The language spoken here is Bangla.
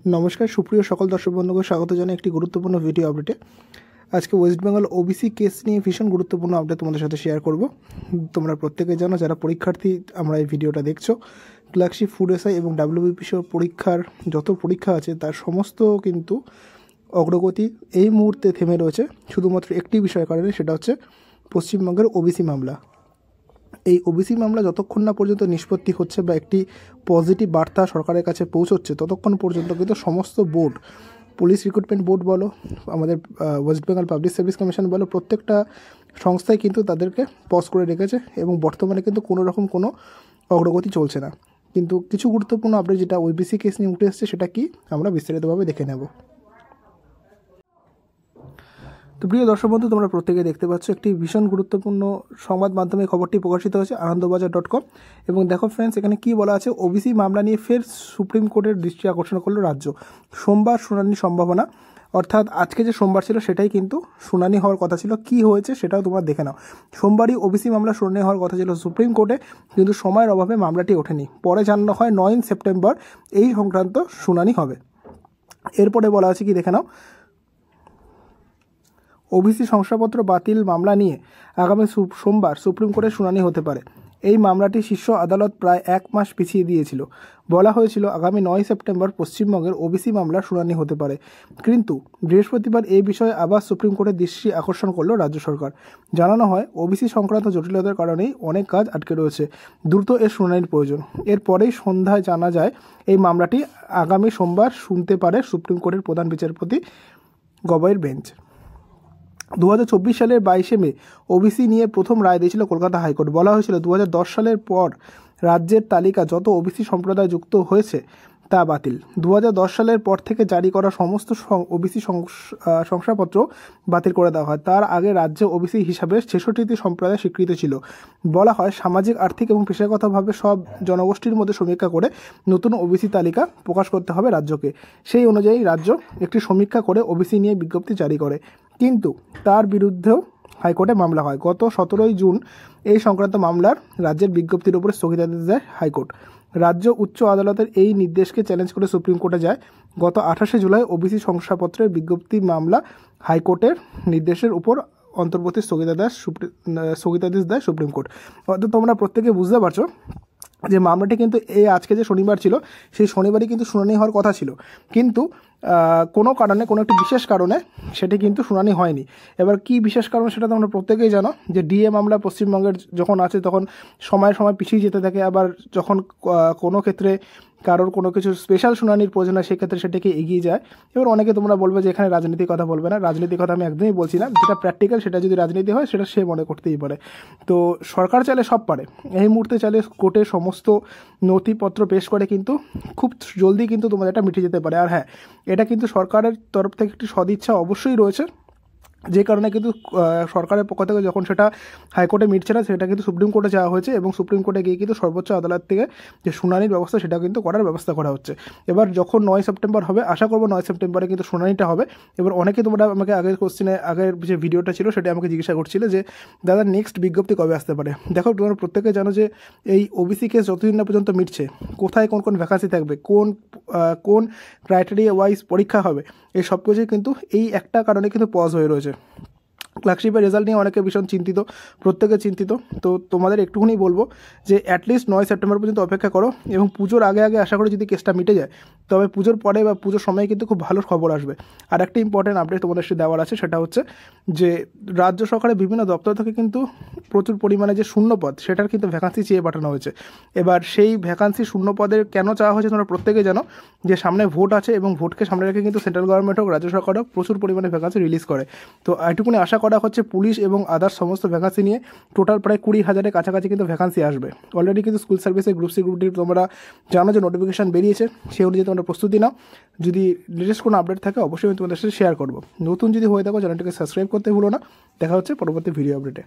নমস্কার সুপ্রিয় সকল দর্শক বন্ধুকে স্বাগত জানাই একটি গুরুত্বপূর্ণ ভিডিও আপডেটে। আজকে ওয়েস্ট বেঙ্গল ওবিসি কেস নিয়ে ভীষণ গুরুত্বপূর্ণ আপডেট তোমাদের সাথে শেয়ার করব। তোমরা প্রত্যেকে জানো, যারা পরীক্ষার্থী আমরা এই ভিডিওটা দেখছো, ক্লার্কশিপ, ফুড এসআই এবং ডাব্লিউবিপিসি পরীক্ষার যত পরীক্ষা আছে তার সমস্ত কিন্তু অগ্রগতি এই মুহূর্তে থেমে রয়েছে শুধুমাত্র একটি বিষয়ের কারণে, সেটা হচ্ছে পশ্চিমবঙ্গের ওবিসি মামলা। এই ওবিসি মামলা যতক্ষণ না পর্যন্ত নিষ্পত্তি হচ্ছে বা একটি পজিটিভ বার্তা সরকারের কাছে পৌঁছচ্ছে, ততক্ষণ পর্যন্ত কিন্তু সমস্ত বোর্ড, পুলিশ রিক্রুটমেন্ট বোর্ড বলো, আমাদের West Bengal public service commission বলো, প্রত্যেকটা সংস্থাই কিন্তু তাদেরকে পজ করে রেখেছে এবং বর্তমানে কিন্তু কোনো রকম কোনো অগ্রগতি চলছে না। কিন্তু কিছু গুরুত্বপূর্ণ আপডেট যেটা ওবিসি কেস নিয়ে উঠে এসেছে, সেটা কি আমরা বিস্তারিতভাবে দেখে নেব। তো প্রিয় দর্শক বন্ধু, তোমরা প্রত্যেকে দেখতে পাচ্ছ একটি ভীষণ গুরুত্বপূর্ণ সংবাদ মাধ্যমে খবরটি প্রকাশিত হয়েছে আনন্দবাজার.com। এবং দেখো ফ্রেন্ডস, এখানে কি বলা আছে, ওবিসি মামলা নিয়ে ফের সুপ্রিম কোর্টের দৃষ্টি আকর্ষণ করলো রাজ্য, সোমবার শুনানির সম্ভাবনা। অর্থাৎ আজকে যে সোমবার ছিল সেটাই কিন্তু শুনানি হওয়ার কথা ছিল। কি হয়েছে সেটাও তোমরা দেখে নাও। সোমবারই ওবিসি মামলা শুনানি হওয়ার কথা ছিল সুপ্রিম কোর্টে, কিন্তু সময়ের অভাবে মামলাটি ওঠেনি। পরে জানানো হয় 9 সেপ্টেম্বর এই সংক্রান্ত শুনানি হবে। এরপরে বলা আছে কি, দেখে নাও, ওবিসি শংসাপত্র বাতিল মামলা নিয়ে আগামী সোমবার সুপ্রিম কোর্টে শুনানি হতে পারে। এই মামলাটি শীর্ষ আদালত প্রায় 1 মাস পিছিয়ে দিয়েছিল। বলা হয়েছিল আগামী 9 সেপ্টেম্বর পশ্চিমবঙ্গের ওবিসি মামলার শুনানি হতে পারে, কিন্তু বৃহস্পতিবার এই বিষয়ে আবার সুপ্রিম কোর্টের দৃষ্টি আকর্ষণ করল রাজ্য সরকার। জানানো হয়, ওবিসি সংক্রান্ত জটিলতার কারণেই অনেক কাজ আটকে রয়েছে, দ্রুত এর শুনানির প্রয়োজন। এরপরেই সন্ধ্যায় জানা যায় এই মামলাটি আগামী সোমবার শুনতে পারে সুপ্রিম কোর্টের প্রধান বিচারপতি গগৈর বেঞ্চ। 2024 সালের 22 মে ওবিসি নিয়ে প্রথম রায় দিয়েছিল কলকাতা হাইকোর্ট। বলা হয়েছিল 2010 সালের পর রাজ্যের তালিকা যত ওবিসি সম্প্রদায় যুক্ত হয়েছে তা বাতিল। 2010 সালের পর থেকে জারি করা সমস্ত ওবিসি শংসাপত্র বাতিল করে দেওয়া হয়। তার আগে রাজ্যে ওবিসি হিসাবে 66টি সম্প্রদায় স্বীকৃত ছিল। বলা হয়, সামাজিক, আর্থিক এবং পেশাগতভাবে সব জনগোষ্ঠীর মধ্যে সমীক্ষা করে নতুন ওবিসি তালিকা প্রকাশ করতে হবে রাজ্যকে। সেই অনুযায়ী রাজ্য একটি সমীক্ষা করে ওবিসি নিয়ে বিজ্ঞপ্তি জারি করে, কিন্তু তার বিরুদ্ধেও হাইকোর্টে মামলা হয়। গত 17 জুন এই সংক্রান্ত মামলার রাজ্যের বিজ্ঞপ্তির উপরে স্থগিতাদেশ দেয় হাইকোর্ট। রাজ্য উচ্চ আদালতের এই নির্দেশকে চ্যালেঞ্জ করে সুপ্রিম কোর্টে যায়। গত 28 জুলাই ওবিসি শংসাপত্রের বিজ্ঞপ্তি মামলা হাইকোর্টের নির্দেশের উপর অন্তর্বর্তী স্থগিতাদেশ দেয় সুপ্রিম কোর্ট। অর্থাৎ তোমরা প্রত্যেকে বুঝতে পারছো যে মামলাটি কিন্তু এই আজকে যে শনিবার ছিল, সেই শনিবারই কিন্তু শুনানি হওয়ার কথা ছিল, কিন্তু কোনো কারণে, কোনো একটি বিশেষ কারণে সেটি কিন্তু শুনানি হয়নি। এবার কি বিশেষ কারণ সেটা তোমরা প্রত্যেকেই জানো, যে ডিএ মামলা পশ্চিমবঙ্গের যখন আছে তখন সময় পিছিয়ে যেতে থাকে। আবার যখন কোনো ক্ষেত্রে কারোর কোনো কিছু স্পেশাল শুনানির প্রয়োজন হয়, সেক্ষেত্রে সেটাকে এগিয়ে যায়। এবার অনেকে তোমরা বলবে যে এখানে রাজনীতির কথা বলবে না। রাজনীতির কথা আমি একদমই বলছি না। যেটা প্র্যাকটিক্যাল সেটা যদি রাজনীতি হয়, সেটা সে মনে করতেই পারে। তো সরকার চাইলে সব পারে। এই মুহূর্তে চাইলে কোর্টে সমস্ত নথিপত্র পেশ করে কিন্তু খুব জলদি কিন্তু তোমাদের এটা মিটে যেতে পারে। আর হ্যাঁ, এটা কিন্তু সরকারের তরফ থেকে একটি সদিচ্ছা অবশ্যই রয়েছে, যে কারণে কিন্তু সরকারের পক্ষ থেকে যখন সেটা হাইকোর্টে মিটছে না, সেটা কিন্তু সুপ্রিম কোর্টে যাওয়া হয়েছে এবং সুপ্রিম কোর্টে গিয়ে কিন্তু সর্বোচ্চ আদালত থেকে যে শুনানির ব্যবস্থা, সেটা কিন্তু করার ব্যবস্থা করা হচ্ছে। এবার যখন 9 সেপ্টেম্বর হবে, আশা করবো 9 সেপ্টেম্বরে কিন্তু শুনানিটা হবে। এবার অনেকে তোমরা আমাকে আগের যে ভিডিওটা ছিল সেটা আমাকে জিজ্ঞাসা করছিলে যে দাদা নেক্সট বিজ্ঞপ্তি কবে আসতে পারে। দেখো, তোমরা প্রত্যেকে জানো যে এই ওবিসি কেস যতদিন না পর্যন্ত মিটছে, কোথায় কোন কোন ভ্যাকান্সি থাকবে, কোন ক্রাইটেরিয়া ওয়াইজ পরীক্ষা হবে, এই সব কিছুই কিন্তু এই একটা কারণে কিন্তু পজ হয়ে রয়েছে। ক্লার্কশিপের রেজাল্ট নিয়ে অনেকে ভীষণ চিন্তিত, প্রত্যেকে চিন্তিত। তো তোমাদের একটুখানি বলবো যে অ্যাটলিস্ট 9 সেপ্টেম্বর পর্যন্ত অপেক্ষা করো, এবং পুজোর আগে আশা করি যদি কেসটা মিটে যায়, তবে পুজোর পরে বা পুজোর সময় কিন্তু খুব ভালো খবর আসবে। আর একটা ইম্পর্টেন্ট আপডেট তোমাদের সাথে দেওয়ার আছে, সেটা হচ্ছে যে রাজ্য সরকারের বিভিন্ন দপ্তর থেকে কিন্তু প্রচুর পরিমাণে যে শূন্যপদ, সেটার কিন্তু ভ্যাকান্সি চেয়ে পাঠানো হয়েছে। এবার সেই ভ্যাকান্সি শূন্যপদের কেন চাওয়া হয়েছে তোমরা প্রত্যেকে জানো, যে সামনে ভোট আছে এবং ভোটকে সামনে রেখে কিন্তু সেন্ট্রাল গভর্নমেন্ট হোক, রাজ্য সরকার হোক, প্রচুর পরিমাণে ভ্যাকান্সি রিলিজ করে। তো এইটুকুনি আশা করা হচ্ছে পুলিশ এবং আদার্স সমস্ত ভ্যাকান্সি নিয়ে টোটাল প্রায় 20,000-এর কাছাকাছি কিন্তু ভ্যাকান্সি আসবে। অলরেডি কিন্তু স্কুল সার্ভিসের গ্রুপ সি গ্রুপ ডি তোমরা জানো যে নোটিফিকেশন বেরিয়েছে, সেই অনুযায়ী তোমরা প্রস্তুতি নাও। যদি লেটেস্ট কোনো আপডেট থাকে অবশ্যই আমি তোমাদের সাথে শেয়ার করবো। নতুন যদি হয়ে থাকো চ্যানেলটিকে সাবস্ক্রাইব করতে ভুলো না। দেখা হচ্ছে পরবর্তী ভিডিও আপডেটে।